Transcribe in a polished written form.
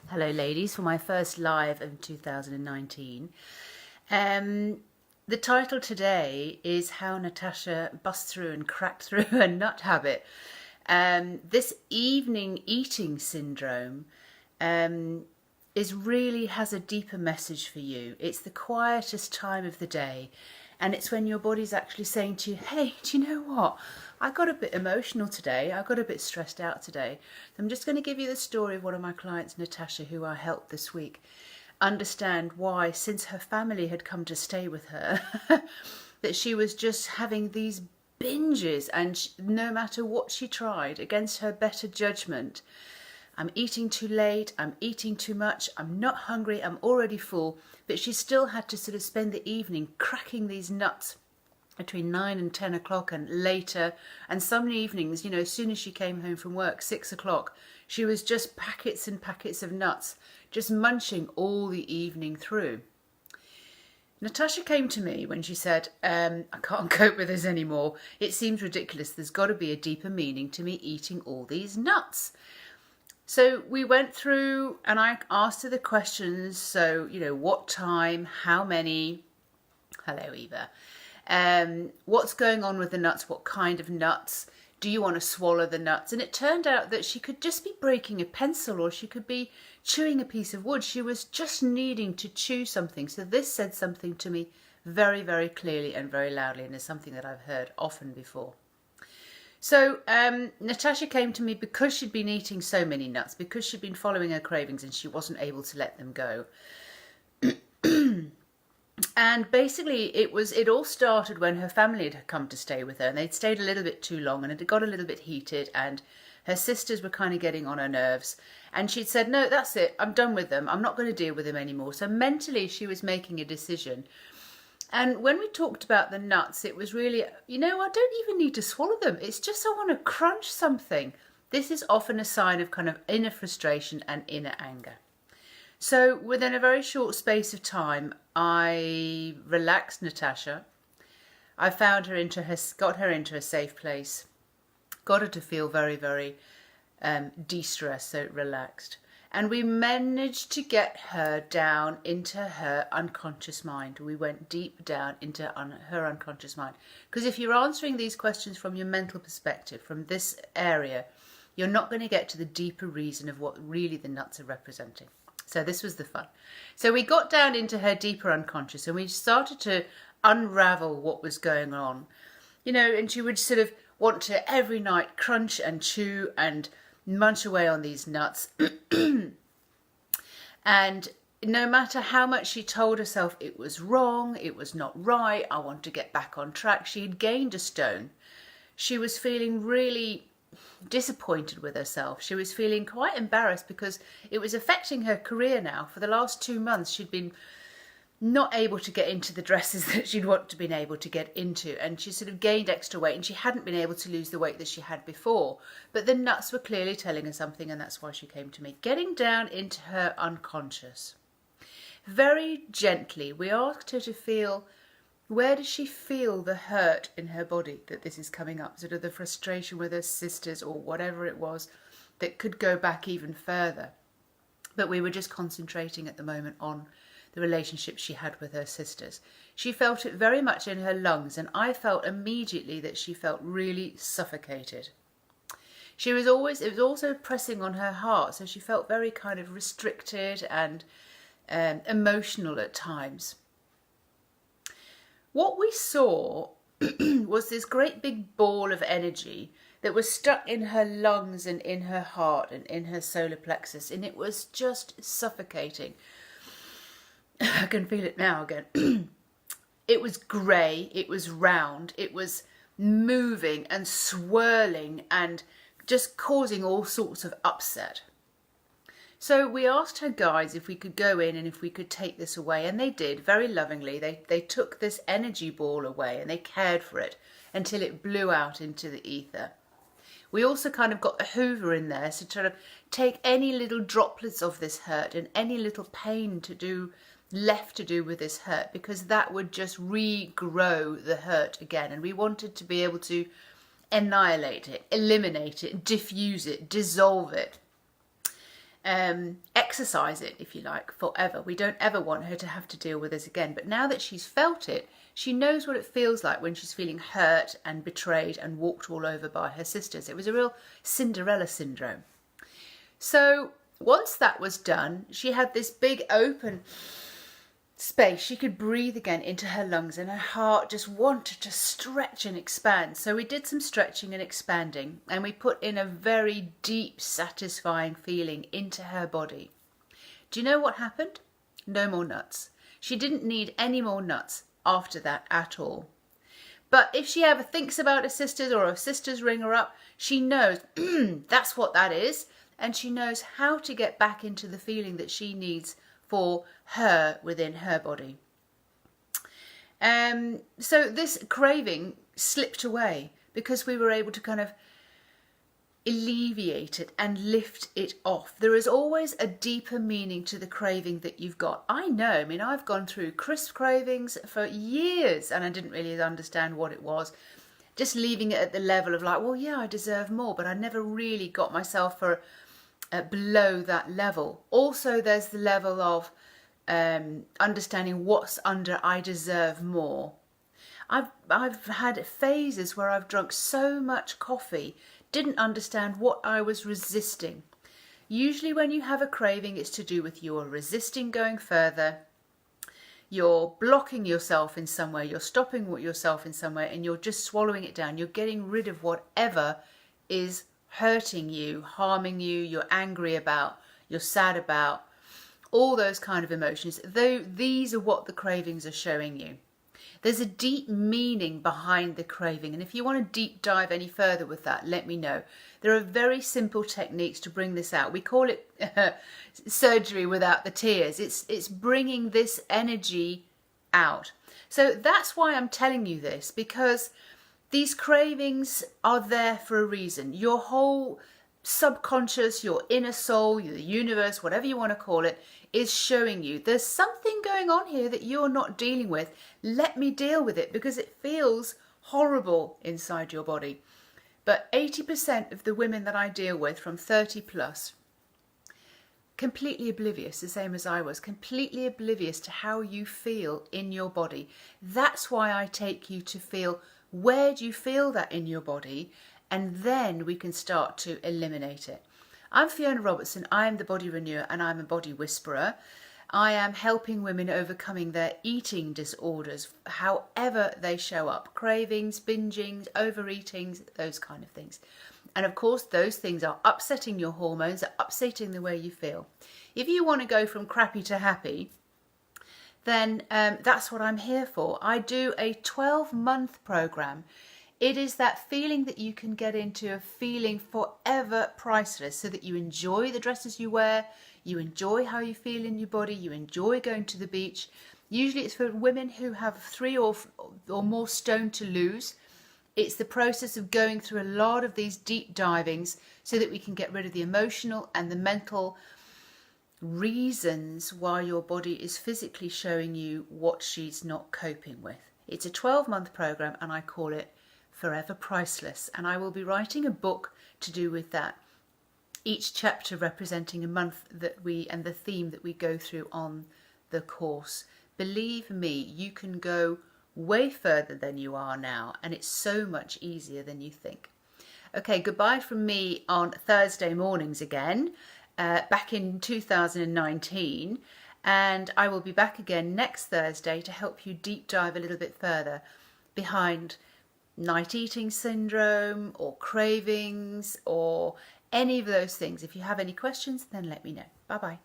Hello ladies, for my first live of 2019. The title today is How Natasha Bust Through and Cracked Through a Nut Habit. This evening eating syndrome has a deeper message for you. It's the quietest time of the day, and it's when your body's actually saying to you, hey, do you know what? I got a bit emotional today. I got a bit stressed out today. So I'm just going to give you the story of one of my clients, Natasha, who I helped this week, understand why, since her family had come to stay with her, that she was just having these binges, and no matter what she tried, against her better judgment, I'm eating too late, I'm eating too much, I'm not hungry, I'm already full, but she still had to sort of spend the evening cracking these nuts between 9 and 10 o'clock and later. And some evenings, as soon as she came home from work, 6 o'clock, she was just packets and packets of nuts, just munching all the evening through. Natasha came to me when she said, I can't cope with this anymore. It seems ridiculous. There's got to be a deeper meaning to me eating all these nuts. So we went through and I asked her the questions. So, what time, how many? Hello, Eva. What's going on with the nuts? What kind of nuts? Do you want to swallow the nuts? And it turned out that she could just be breaking a pencil, or she could be chewing a piece of wood. She was just needing to chew something. So this said something to me very, very clearly and very loudly, and is something that I've heard often before. So Natasha came to me because she'd been eating so many nuts, because she'd been following her cravings and she wasn't able to let them go. And basically it all started when her family had come to stay with her, and they'd stayed a little bit too long, and it had got a little bit heated, and her sisters were kind of getting on her nerves, and she'd said, no, that's it, I'm done with them, I'm not going to deal with them anymore. So mentally she was making a decision. And when we talked about the nuts, it was really, I don't even need to swallow them. It's just I want to crunch something. This is often a sign of kind of inner frustration and inner anger. So within a very short space of time, I relaxed Natasha. I got her into a safe place, got her to feel very, very de-stressed, so relaxed. And we managed to get her down into her unconscious mind. We went deep down into her unconscious mind. Because if you're answering these questions from your mental perspective, from this area, you're not going to get to the deeper reason of what really the nuts are representing. So this was the fun. So we got down into her deeper unconscious, and we started to unravel what was going on. And she would sort of want to every night crunch and chew and munch away on these nuts. And no matter how much she told herself it was wrong, it was not right, I want to get back on track, she had gained a stone. She was feeling really disappointed with herself. She was feeling quite embarrassed because it was affecting her career now. For the last 2 months she'd been not able to get into the dresses that she'd want to been able to get into, and she sort of gained extra weight, and she hadn't been able to lose the weight that she had before. But the nuts were clearly telling her something, and that's why she came to me. Getting down into her unconscious. Very gently, we asked her to feel, where does she feel the hurt in her body that this is coming up? Sort of the frustration with her sisters or whatever it was that could go back even further. But we were just concentrating at the moment on the relationship she had with her sisters. She felt it very much in her lungs, and I felt immediately that she felt really suffocated. It was also pressing on her heart, so she felt very kind of restricted and emotional at times. What we saw was this great big ball of energy that was stuck in her lungs and in her heart and in her solar plexus, and it was just suffocating. I can feel it now again. It was grey, it was round, it was moving and swirling and just causing all sorts of upset. So we asked her guides if we could go in and if we could take this away, and they did very lovingly. They took this energy ball away and they cared for it until it blew out into the ether. We also kind of got the hoover in there to try to take any little droplets of this hurt and any little pain left to do with this hurt, because that would just regrow the hurt again, and we wanted to be able to annihilate it, eliminate it, diffuse it, dissolve it, exercise it, if you like, forever. We don't ever want her to have to deal with this again. But now that she's felt it, she knows what it feels like when she's feeling hurt and betrayed and walked all over by her sisters. It was a real Cinderella syndrome. So once that was done, she had this big open space. She could breathe again into her lungs, and her heart just wanted to stretch and expand. So we did some stretching and expanding, and we put in a very deep, satisfying feeling into her body. Do you know what happened? No more nuts. She didn't need any more nuts after that at all. But if she ever thinks about her sisters, or her sisters ring her up, she knows that's what that is, and she knows how to get back into the feeling that she needs for her within her body. So this craving slipped away because we were able to kind of alleviate it and lift it off. There is always a deeper meaning to the craving that you've got. I know, I mean, I've gone through crisp cravings for years and I didn't really understand what it was. Just leaving it at the level of like, well, yeah, I deserve more, but I never really got myself for below that level. Also, there's the level of understanding what's under I deserve more. I've had phases where I've drunk so much coffee, didn't understand what I was resisting. Usually when you have a craving, it's to do with you're resisting going further, you're blocking yourself in some way, you're stopping yourself in some way, and you're just swallowing it down. You're getting rid of whatever is hurting you, harming you, you're angry about, you're sad about, all those kind of emotions. Though these are what the cravings are showing you. There's a deep meaning behind the craving, and if you want to deep dive any further with that, let me know. There are very simple techniques to bring this out. We call it surgery without the tears. It's bringing this energy out. So that's why I'm telling you this, because these cravings are there for a reason. Your whole subconscious, your inner soul, the universe, whatever you want to call it, is showing you there's something going on here that you're not dealing with. Let me deal with it, because it feels horrible inside your body. But 80% of the women that I deal with from 30 plus, completely oblivious, the same as I was, completely oblivious to how you feel in your body. That's why I take you to feel, where do you feel that in your body? And then we can start to eliminate it. I'm Fiona Robertson, I am the Body Renewer, and I'm a body whisperer. I am helping women overcoming their eating disorders, however they show up. Cravings, binging, overeating, those kind of things. And of course, those things are upsetting your hormones, are upsetting the way you feel. If you want to go from crappy to happy, then that's what I'm here for. I do a 12-month program. It is that feeling that you can get into, a feeling forever priceless, so that you enjoy the dresses you wear, you enjoy how you feel in your body, you enjoy going to the beach. Usually it's for women who have 3 or more stone to lose. It's the process of going through a lot of these deep divings so that we can get rid of the emotional and the mental reasons why your body is physically showing you what she's not coping with. It's a 12-month program, and I call it Forever Priceless, and I will be writing a book to do with that, each chapter representing a month that and the theme that we go through on the course. Believe me, you can go way further than you are now, and it's so much easier than you think. Okay, goodbye from me on Thursday mornings again, back in 2019, and I will be back again next Thursday to help you deep dive a little bit further behind night eating syndrome or cravings or any of those things. If you have any questions, then let me know. Bye bye.